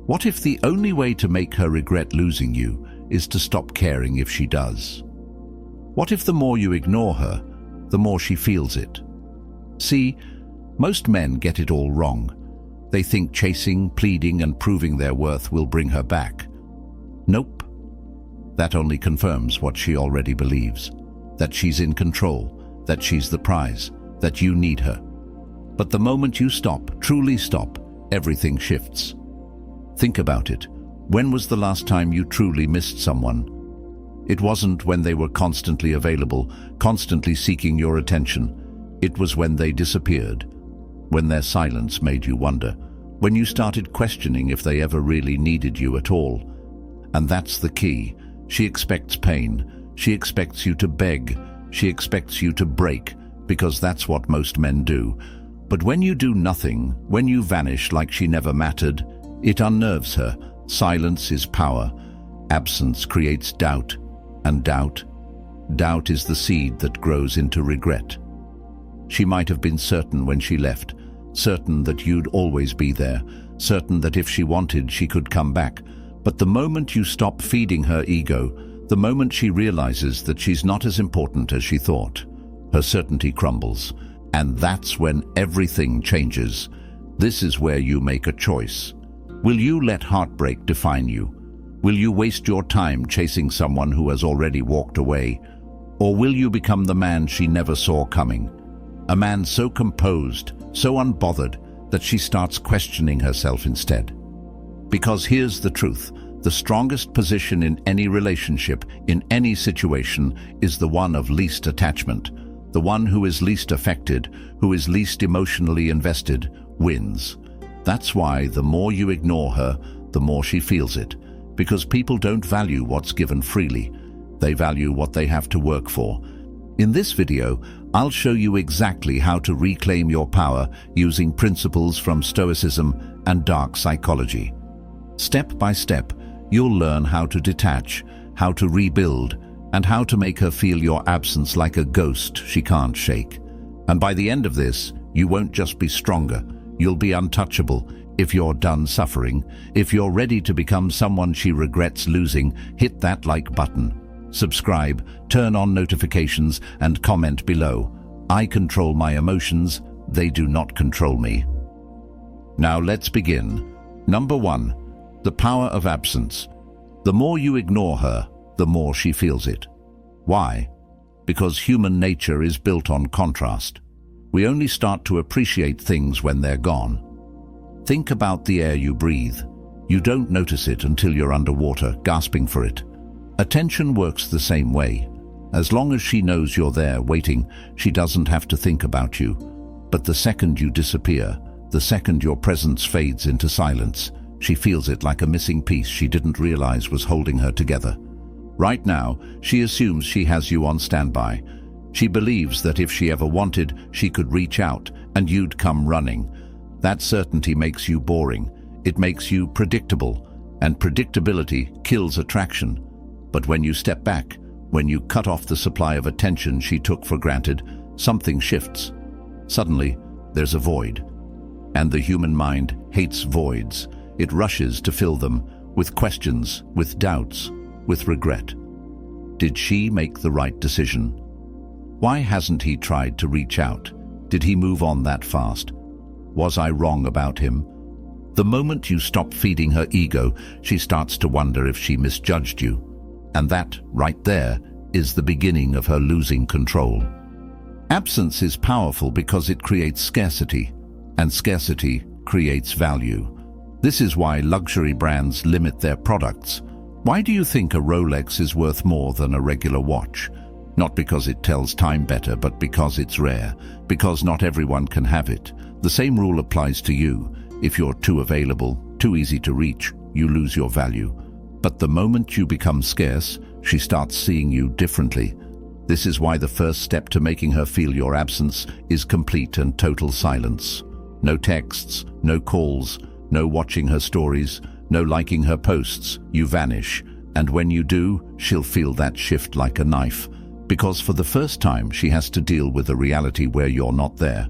What if the only way to make her regret losing you is to stop caring if she does? What if the more you ignore her, the more she feels it? See, most men get it all wrong. They think chasing, pleading, and proving their worth will bring her back. Nope. That only confirms what she already believes. That she's in control, that she's the prize, that you need her. But the moment you stop, truly stop, everything shifts. Think about it. When was the last time you truly missed someone? It wasn't when they were constantly available, constantly seeking your attention. It was when they disappeared, when their silence made you wonder, when you started questioning if they ever really needed you at all. And that's the key. She expects pain. She expects you to beg. She expects you to break, because that's what most men do. But when you do nothing, when you vanish like she never mattered, it unnerves her. Silence is power. Absence creates doubt. And doubt is the seed that grows into regret. She might have been certain when she left, certain that you'd always be there, certain that if she wanted, she could come back. But the moment you stop feeding her ego, the moment she realizes that she's not as important as she thought, her certainty crumbles. And that's when everything changes. This is where you make a choice. Will you let heartbreak define you? Will you waste your time chasing someone who has already walked away? Or will you become the man she never saw coming? A man so composed, so unbothered, that she starts questioning herself instead. Because here's the truth. The strongest position in any relationship, in any situation, is the one of least attachment. The one who is least affected, who is least emotionally invested, wins. That's why the more you ignore her, the more she feels it. Because people don't value what's given freely. They value what they have to work for. In this video, I'll show you exactly how to reclaim your power using principles from Stoicism and dark psychology. Step by step, you'll learn how to detach, how to rebuild, and how to make her feel your absence like a ghost she can't shake. And by the end of this, you won't just be stronger, you'll be untouchable. If you're done suffering, if you're ready to become someone she regrets losing, hit that like button. Subscribe, turn on notifications, and comment below. I control my emotions, they do not control me. Now let's begin. Number 1. The power of absence. The more you ignore her, the more she feels it. Why? Because human nature is built on contrast. We only start to appreciate things when they're gone. Think about the air you breathe. You don't notice it until you're underwater, gasping for it. Attention works the same way. As long as she knows you're there waiting, she doesn't have to think about you. But the second you disappear, the second your presence fades into silence, she feels it like a missing piece she didn't realize was holding her together. Right now, she assumes she has you on standby. She believes that if she ever wanted, she could reach out and you'd come running. That certainty makes you boring. It makes you predictable, and predictability kills attraction. But when you step back, when you cut off the supply of attention she took for granted, something shifts. Suddenly, there's a void. And the human mind hates voids. It rushes to fill them with questions, with doubts, with regret. Did she make the right decision? Why hasn't he tried to reach out? Did he move on that fast? Was I wrong about him? The moment you stop feeding her ego, she starts to wonder if she misjudged you. And that, right there, is the beginning of her losing control. Absence is powerful because it creates scarcity, and scarcity creates value. This is why luxury brands limit their products. Why do you think a Rolex is worth more than a regular watch? Not because it tells time better, but because it's rare, because not everyone can have it. The same rule applies to you. If you're too available, too easy to reach, you lose your value. But the moment you become scarce, she starts seeing you differently. This is why the first step to making her feel your absence is complete and total silence. No texts, no calls, no watching her stories, no liking her posts. You vanish. And when you do, she'll feel that shift like a knife. Because for the first time, she has to deal with a reality where you're not there.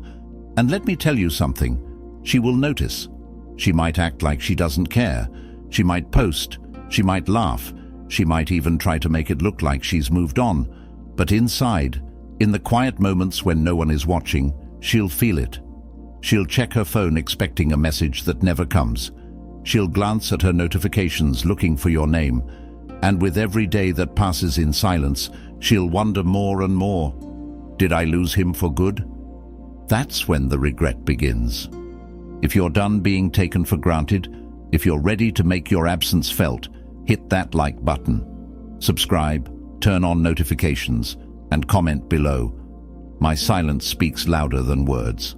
And let me tell you something. She will notice. She might act like she doesn't care. She might post, she might laugh, she might even try to make it look like she's moved on. But inside, in the quiet moments when no one is watching, she'll feel it. She'll check her phone expecting a message that never comes. She'll glance at her notifications looking for your name. And with every day that passes in silence, she'll wonder more and more. Did I lose him for good? That's when the regret begins. If you're done being taken for granted, if you're ready to make your absence felt, hit that like button. Subscribe, turn on notifications, and comment below. My silence speaks louder than words.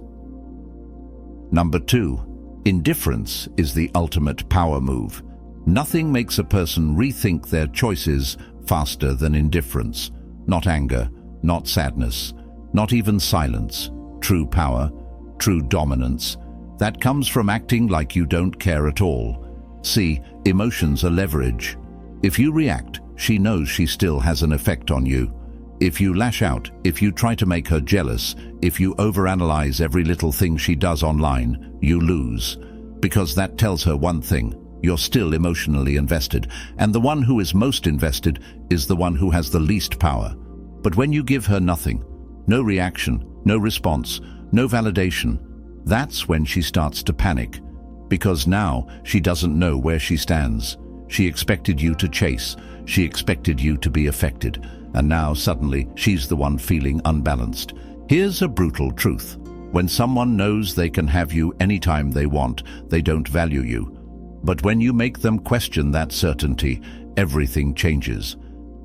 Number 2. Indifference is the ultimate power move. Nothing makes a person rethink their choices faster than indifference. Not anger, not sadness, not even silence. True power, true dominance. That comes from acting like you don't care at all. See, emotions are leverage. If you react, she knows she still has an effect on you. If you lash out, if you try to make her jealous, if you overanalyze every little thing she does online, you lose. Because that tells her one thing: you're still emotionally invested, and the one who is most invested is the one who has the least power. But when you give her nothing, no reaction, no response, no validation, that's when she starts to panic. Because now she doesn't know where she stands. She expected you to chase, she expected you to be affected, and now suddenly she's the one feeling unbalanced. Here's a brutal truth. When someone knows they can have you anytime they want, they don't value you. But when you make them question that certainty, everything changes.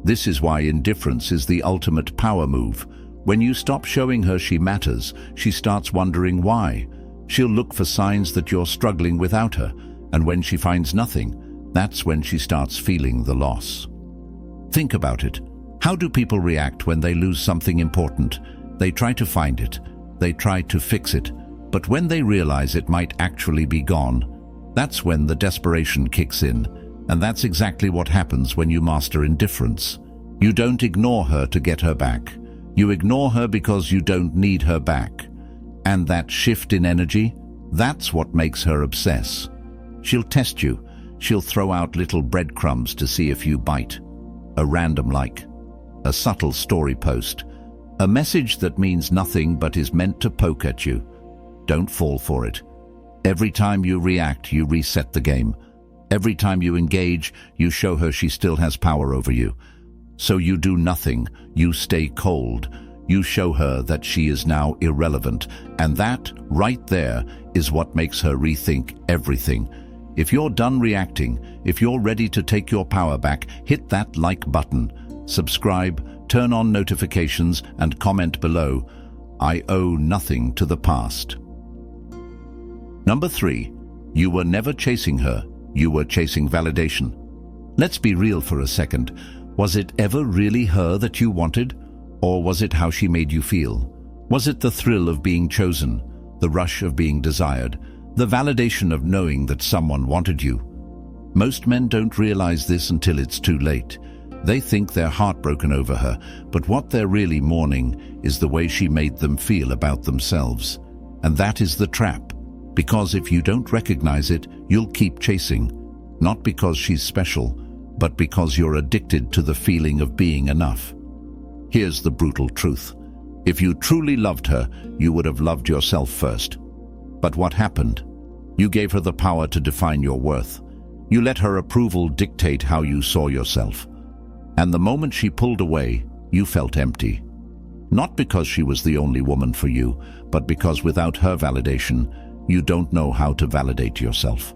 This is why indifference is the ultimate power move. When you stop showing her she matters, she starts wondering why. She'll look for signs that you're struggling without her, and when she finds nothing, that's when she starts feeling the loss. Think about it. How do people react when they lose something important? They try to find it. They try to fix it. But when they realize it might actually be gone, that's when the desperation kicks in. And that's exactly what happens when you master indifference. You don't ignore her to get her back. You ignore her because you don't need her back. And that shift in energy, that's what makes her obsess. She'll test you. She'll throw out little breadcrumbs to see if you bite. A random like, a subtle story post, a message that means nothing but is meant to poke at you. Don't fall for it. Every time you react, you reset the game. Every time you engage, you show her she still has power over you. So you do nothing, you stay cold. You show her that she is now irrelevant, and that, right there, is what makes her rethink everything. If you're done reacting, if you're ready to take your power back, hit that like button. Subscribe, turn on notifications, and comment below. I owe nothing to the past. Number 3. You were never chasing her. You were chasing validation. Let's be real for a second. Was it ever really her that you wanted? Or was it how she made you feel? Was it the thrill of being chosen, the rush of being desired, the validation of knowing that someone wanted you? Most men don't realize this until it's too late. They think they're heartbroken over her, but what they're really mourning is the way she made them feel about themselves. And that is the trap. Because if you don't recognize it, you'll keep chasing. Not because she's special, but because you're addicted to the feeling of being enough. Here's the brutal truth. If you truly loved her, you would have loved yourself first. But what happened? You gave her the power to define your worth. You let her approval dictate how you saw yourself. And the moment she pulled away, you felt empty. Not because she was the only woman for you, but because without her validation, you don't know how to validate yourself.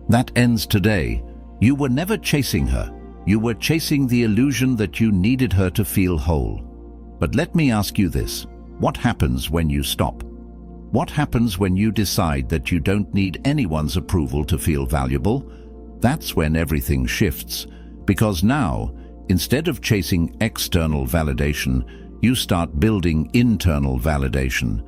That ends today. You were never chasing her. You were chasing the illusion that you needed her to feel whole. But let me ask you this. What happens when you stop? What happens when you decide that you don't need anyone's approval to feel valuable? That's when everything shifts. Because now, instead of chasing external validation, you start building internal validation.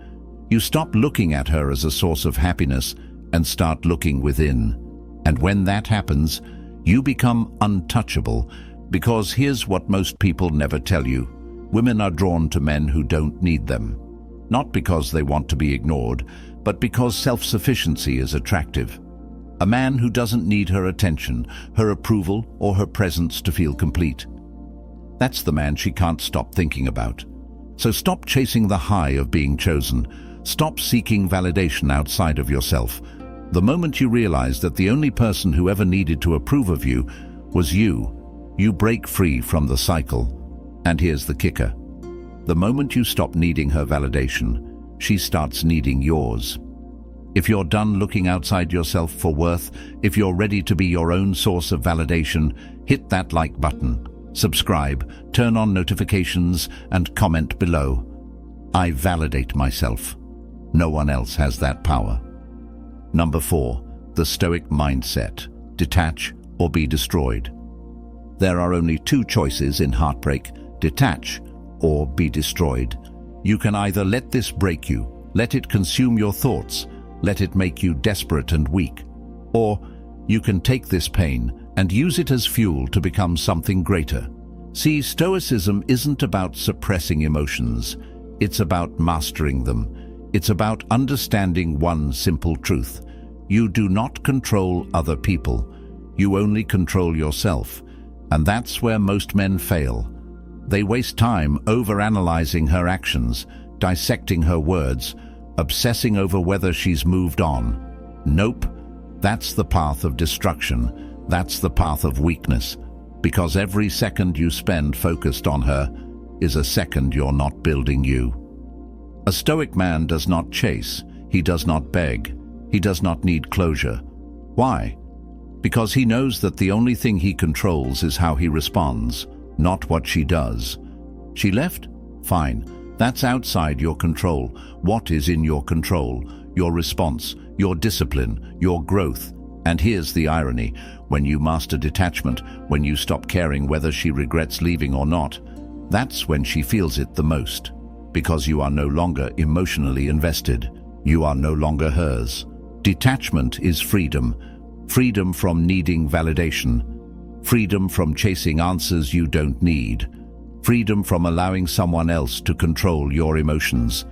You stop looking at her as a source of happiness and start looking within. And when that happens, you become untouchable, because here's what most people never tell you. Women are drawn to men who don't need them. Not because they want to be ignored, but because self-sufficiency is attractive. A man who doesn't need her attention, her approval, or her presence to feel complete. That's the man she can't stop thinking about. So stop chasing the high of being chosen. Stop seeking validation outside of yourself. The moment you realize that the only person who ever needed to approve of you was you break free from the cycle. And here's the kicker. The moment you stop needing her validation, she starts needing yours. If you're done looking outside yourself for worth, if you're ready to be your own source of validation, hit that like button, subscribe, turn on notifications, and comment below. I validate myself. No one else has that power. Number 4, the Stoic mindset. Detach or be destroyed. There are only 2 choices in heartbreak: detach or be destroyed. You can either let this break you, let it consume your thoughts, let it make you desperate and weak, or you can take this pain and use it as fuel to become something greater. See, Stoicism isn't about suppressing emotions. It's about mastering them. It's about understanding one simple truth. You do not control other people. You only control yourself. And that's where most men fail. They waste time overanalyzing her actions, dissecting her words, obsessing over whether she's moved on. Nope, that's the path of destruction. That's the path of weakness. Because every second you spend focused on her is a second you're not building you. A Stoic man does not chase. He does not beg. He does not need closure. Why? Because he knows that the only thing he controls is how he responds, not what she does. She left? Fine. That's outside your control. What is in your control? Your response, your discipline, your growth. And here's the irony. When you master detachment, when you stop caring whether she regrets leaving or not, that's when she feels it the most. Because you are no longer emotionally invested. You are no longer hers. Detachment is freedom. Freedom from needing validation. Freedom from chasing answers you don't need. Freedom from allowing someone else to control your emotions.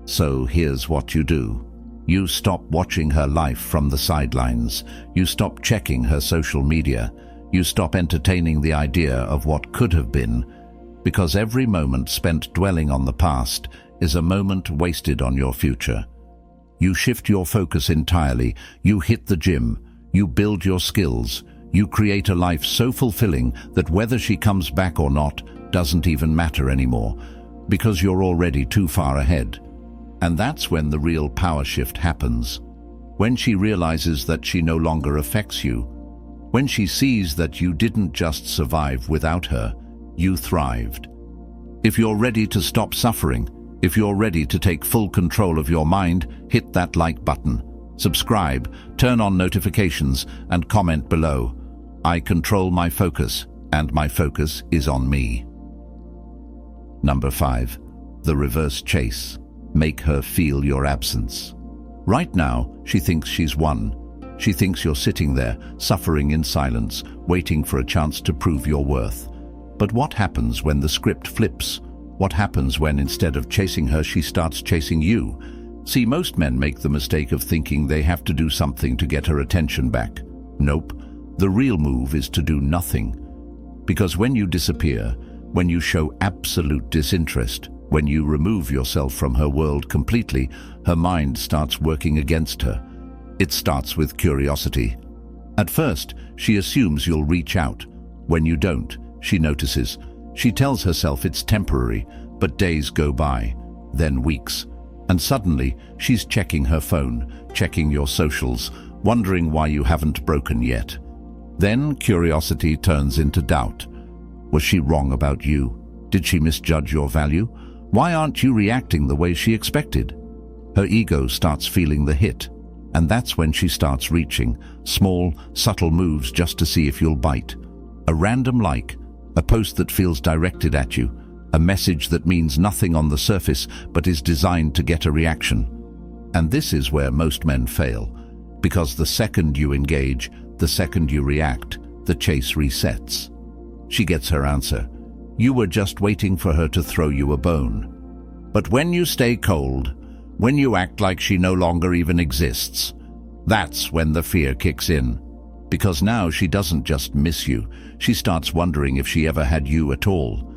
So here's what you do. You stop watching her life from the sidelines. You stop checking her social media. You stop entertaining the idea of what could have been. Because every moment spent dwelling on the past is a moment wasted on your future. You shift your focus entirely. You hit the gym. You build your skills. You create a life so fulfilling that whether she comes back or not doesn't even matter anymore, because you're already too far ahead. And that's when the real power shift happens. When she realizes that she no longer affects you. When she sees that you didn't just survive without her, you thrived. If you're ready to stop suffering, if you're ready to take full control of your mind, hit that like button, subscribe, turn on notifications, and comment below. I control my focus, and my focus is on me. Number 5, the reverse chase. Make her feel your absence. Right now, she thinks she's won. She thinks you're sitting there, suffering in silence, waiting for a chance to prove your worth. But what happens when the script flips? What happens when instead of chasing her, she starts chasing you? See, most men make the mistake of thinking they have to do something to get her attention back. Nope. The real move is to do nothing. Because when you disappear, when you show absolute disinterest, when you remove yourself from her world completely, her mind starts working against her. It starts with curiosity. At first, she assumes you'll reach out. When you don't, she notices. She tells herself it's temporary, but days go by, then weeks. And suddenly, she's checking her phone, checking your socials, wondering why you haven't broken yet. Then curiosity turns into doubt. Was she wrong about you? Did she misjudge your value? Why aren't you reacting the way she expected? Her ego starts feeling the hit, and that's when she starts reaching, small, subtle moves just to see if you'll bite. A random like, a post that feels directed at you, a message that means nothing on the surface but is designed to get a reaction. And this is where most men fail, because the second you engage, the second you react, the chase resets. She gets her answer. You were just waiting for her to throw you a bone. But when you stay cold, when you act like she no longer even exists, That's when the fear kicks in. Because now she doesn't just miss you, she starts wondering if she ever had you at all.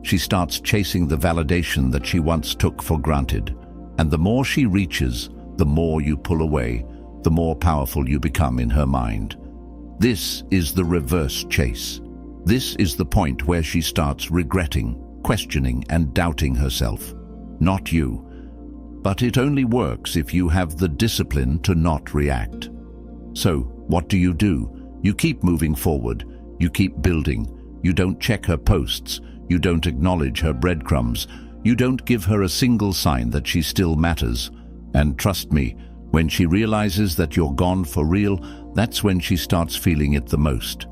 She starts chasing the validation that she once took for granted. And the more she reaches, the more you pull away, the more powerful you become in her mind. This is the reverse chase. This is the point where she starts regretting, questioning, and doubting herself. Not you. But it only works if you have the discipline to not react. So, what do? You keep moving forward. You keep building. You don't check her posts. You don't acknowledge her breadcrumbs. You don't give her a single sign that she still matters. And trust me, when she realizes that you're gone for real, that's when she starts feeling it the most.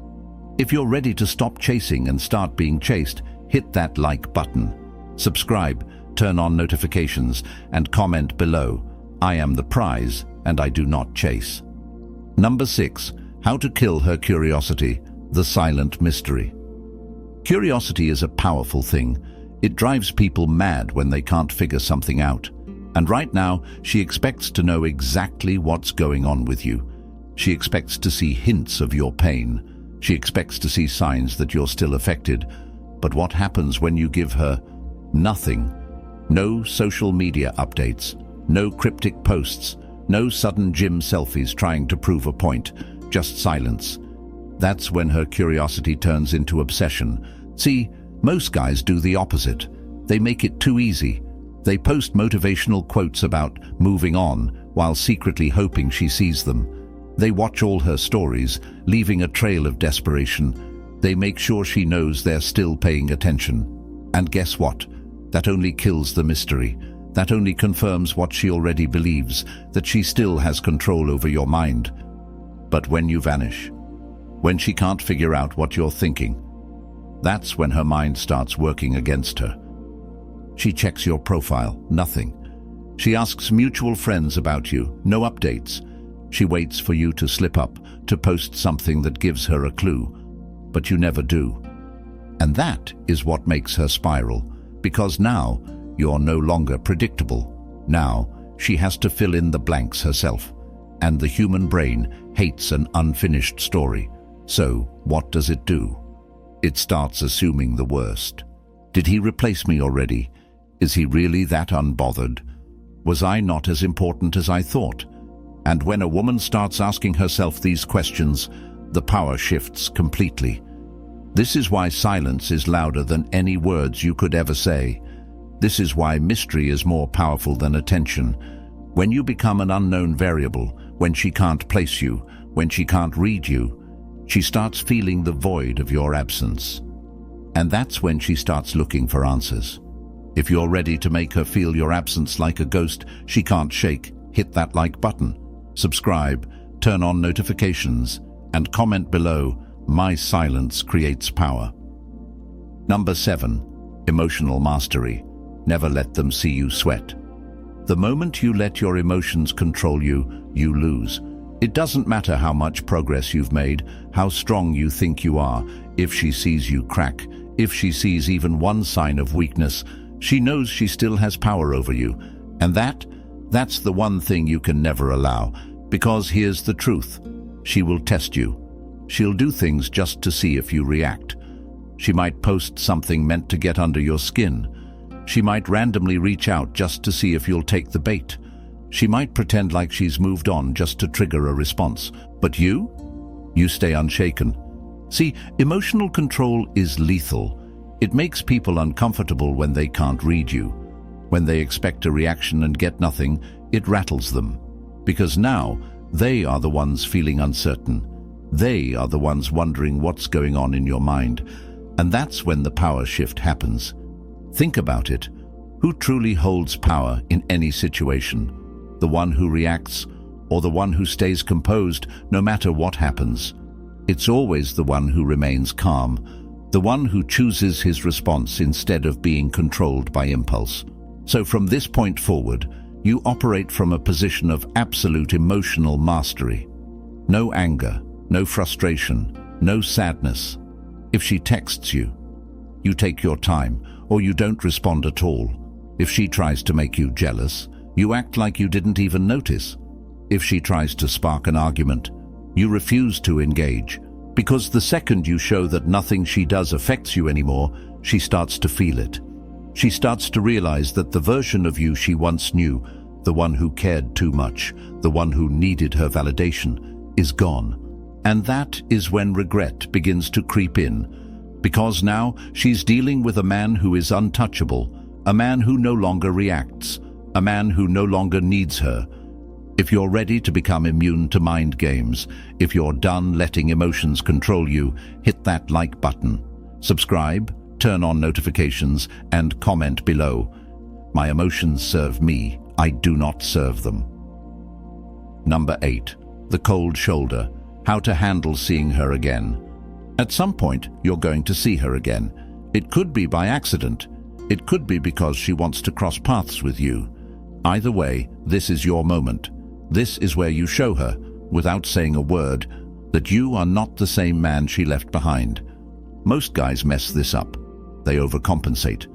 If you're ready to stop chasing and start being chased, hit that like button. Subscribe, turn on notifications, and comment below. I am the prize, and I do not chase. Number 6. How to kill her curiosity, the silent mystery. Curiosity is a powerful thing. It drives people mad when they can't figure something out. And right now, she expects to know exactly what's going on with you. She expects to see hints of your pain. She expects to see signs that you're still affected. But what happens when you give her nothing? No social media updates, no cryptic posts, no sudden gym selfies trying to prove a point, just silence. That's when her curiosity turns into obsession. See, most guys do the opposite. They make it too easy. They post motivational quotes about moving on while secretly hoping she sees them. They watch all her stories, leaving a trail of desperation. They make sure she knows they're still paying attention. And guess what? That only kills the mystery. That only confirms what she already believes, that she still has control over your mind. But when you vanish, when she can't figure out what you're thinking, that's when her mind starts working against her. She checks your profile, nothing. She asks mutual friends about you, no updates. She waits for you to slip up, to post something that gives her a clue. But you never do. And that is what makes her spiral, because now you're no longer predictable. Now she has to fill in the blanks herself. And the human brain hates an unfinished story. So what does it do? It starts assuming the worst. Did he replace me already? Is he really that unbothered? Was I not as important as I thought? And when a woman starts asking herself these questions, the power shifts completely. This is why silence is louder than any words you could ever say. This is why mystery is more powerful than attention. When you become an unknown variable, when she can't place you, when she can't read you, she starts feeling the void of your absence. And that's when she starts looking for answers. If you're ready to make her feel your absence like a ghost she can't shake, hit that like button, subscribe, turn on notifications, and comment below. My silence creates power. Number 7. Emotional mastery. Never let them see you sweat. The moment you let your emotions control you, you lose. It doesn't matter how much progress you've made, how strong you think you are. If she sees you crack, if she sees even one sign of weakness, she knows she still has power over you. And that's the one thing you can never allow. Because here's the truth. She will test you. She'll do things just to see if you react. She might post something meant to get under your skin. She might randomly reach out just to see if you'll take the bait. She might pretend like she's moved on just to trigger a response. But you stay unshaken. See, emotional control is lethal. It makes people uncomfortable when they can't read you. When they expect a reaction and get nothing, it rattles them. Because now, they are the ones feeling uncertain. They are the ones wondering what's going on in your mind. And that's when the power shift happens. Think about it. Who truly holds power in any situation? The one who reacts, or the one who stays composed no matter what happens? It's always the one who remains calm, the one who chooses his response instead of being controlled by impulse. So from this point forward, you operate from a position of absolute emotional mastery. No anger, no frustration, no sadness. If she texts you, you take your time, or you don't respond at all. If she tries to make you jealous, you act like you didn't even notice. If she tries to spark an argument, you refuse to engage, because the second you show that nothing she does affects you anymore, she starts to feel it. She starts to realize that the version of you she once knew, the one who cared too much, the one who needed her validation, is gone. And that is when regret begins to creep in, because now she's dealing with a man who is untouchable, a man who no longer reacts, a man who no longer needs her. If you're ready to become immune to mind games, if you're done letting emotions control you, hit that like button. Subscribe, turn on notifications, and comment below. My emotions serve me, I do not serve them. Number 8. The cold shoulder. How to handle seeing her again. At some point, you're going to see her again. It could be by accident. It could be because she wants to cross paths with you. Either way, this is your moment. This is where you show her, without saying a word, that you are not the same man she left behind. Most guys mess this up. They overcompensate.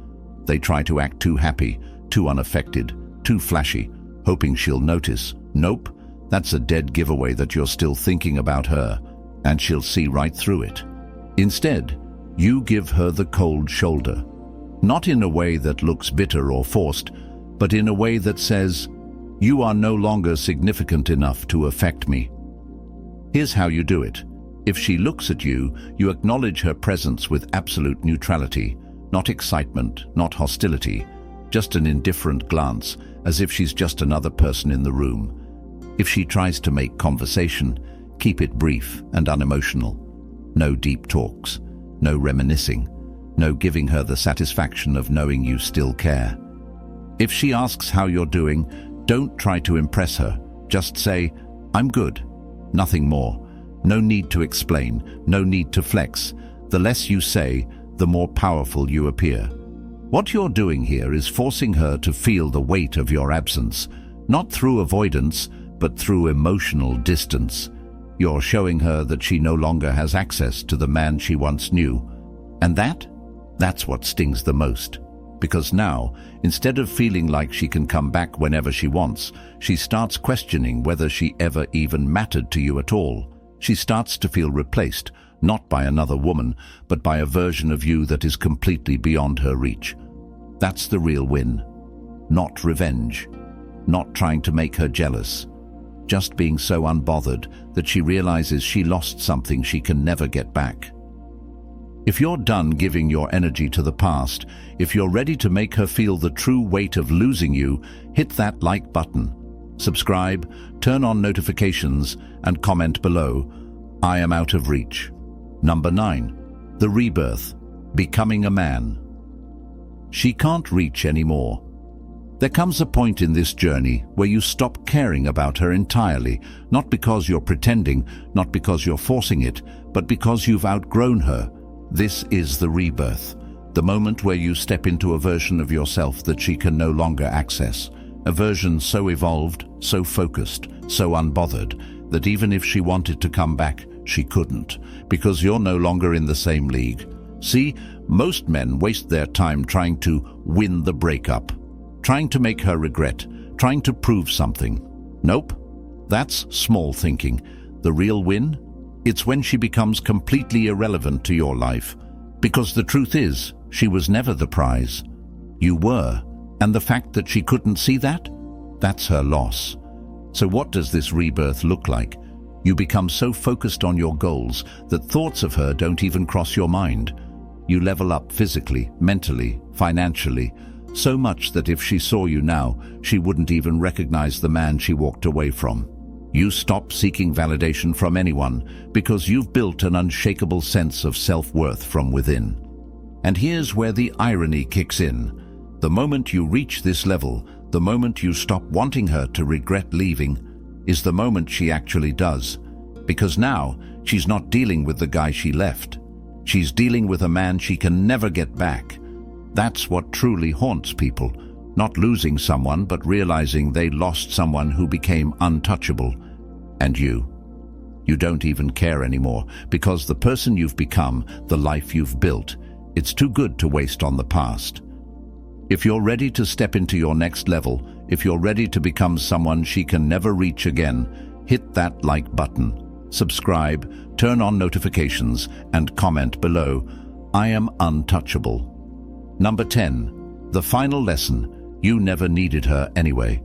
They try to act too happy, too unaffected, too flashy, hoping she'll notice. Nope, that's a dead giveaway that you're still thinking about her, and she'll see right through it. Instead, you give her the cold shoulder. Not in a way that looks bitter or forced, but in a way that says, "You are no longer significant enough to affect me." Here's how you do it. If she looks at you, you acknowledge her presence with absolute neutrality, not excitement, not hostility, just an indifferent glance, as if she's just another person in the room. If she tries to make conversation, keep it brief and unemotional. No deep talks, no reminiscing, no giving her the satisfaction of knowing you still care. If she asks how you're doing, don't try to impress her. Just say, "I'm good." Nothing more. No need to explain, no need to flex. The less you say, the more powerful you appear. What you're doing here is forcing her to feel the weight of your absence, not through avoidance, but through emotional distance. You're showing her that she no longer has access to the man she once knew. And that's what stings the most. Because now, instead of feeling like she can come back whenever she wants, she starts questioning whether she ever even mattered to you at all. She starts to feel replaced, not by another woman, but by a version of you that is completely beyond her reach. That's the real win. Not revenge. Not trying to make her jealous. Just being so unbothered that she realizes she lost something she can never get back. If you're done giving your energy to the past, if you're ready to make her feel the true weight of losing you, hit that like button. Subscribe, turn on notifications, and comment below. I am out of reach. Number 9. The rebirth. Becoming a man. She can't reach anymore. There comes a point in this journey where you stop caring about her entirely, not because you're pretending, not because you're forcing it, but because you've outgrown her. This is the rebirth, the moment where you step into a version of yourself that she can no longer access, a version so evolved, so focused, so unbothered, that even if she wanted to come back, she couldn't, because you're no longer in the same league. See, most men waste their time trying to win the breakup, trying to make her regret, trying to prove something. Nope, that's small thinking. The real win? It's when she becomes completely irrelevant to your life. Because the truth is, she was never the prize. You were, and the fact that she couldn't see that? That's her loss. So what does this rebirth look like? You become so focused on your goals that thoughts of her don't even cross your mind. You level up physically, mentally, financially, so much that if she saw you now, she wouldn't even recognize the man she walked away from. You stop seeking validation from anyone because you've built an unshakable sense of self-worth from within. And here's where the irony kicks in. The moment you reach this level, the moment you stop wanting her to regret leaving, is the moment she actually does. Because now, she's not dealing with the guy she left. She's dealing with a man she can never get back. That's what truly haunts people. Not losing someone, but realizing they lost someone who became untouchable. And you don't even care anymore, because the person you've become, the life you've built, it's too good to waste on the past. If you're ready to step into your next level, If you're ready to become someone she can never reach again, hit that like button, subscribe, turn on notifications, and comment below, "I am untouchable." Number 10. The final lesson: you never needed her anyway.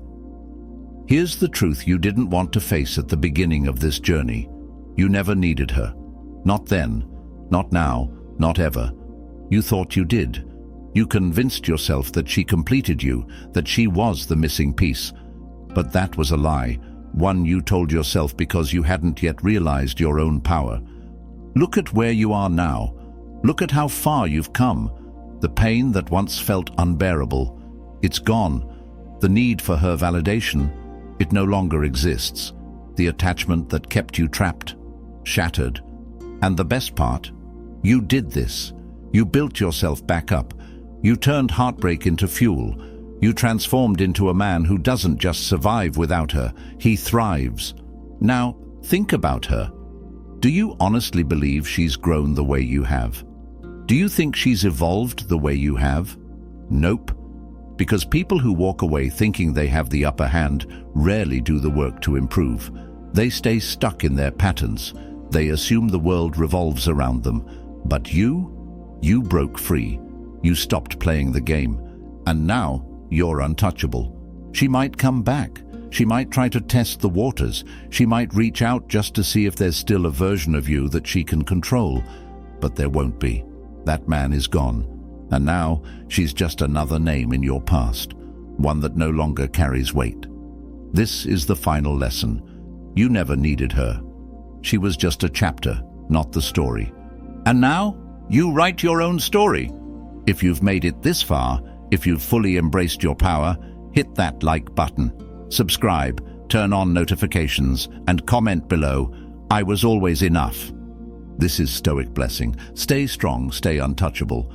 Here's the truth you didn't want to face at the beginning of this journey. You never needed her. Not then, not now, not ever. You thought you did. You convinced yourself that she completed you, that she was the missing piece. But that was a lie, one you told yourself because you hadn't yet realized your own power. Look at where you are now. Look at how far you've come. The pain that once felt unbearable, it's gone. The need for her validation, it no longer exists. The attachment that kept you trapped, shattered. And the best part, you did this. You built yourself back up. You turned heartbreak into fuel. You transformed into a man who doesn't just survive without her, he thrives. Now, think about her. Do you honestly believe she's grown the way you have? Do you think she's evolved the way you have? Nope. Because people who walk away thinking they have the upper hand rarely do the work to improve. They stay stuck in their patterns. They assume the world revolves around them. But you broke free. You stopped playing the game. And now you're untouchable. She might come back. She might try to test the waters. She might reach out just to see if there's still a version of you that she can control. But there won't be. That man is gone. And now she's just another name in your past, one that no longer carries weight. This is the final lesson. You never needed her. She was just a chapter, not the story. And now you write your own story. If you've made it this far, if you've fully embraced your power, hit that like button, subscribe, turn on notifications, and comment below, "I was always enough." This is Stoic Blessing. Stay strong, stay untouchable.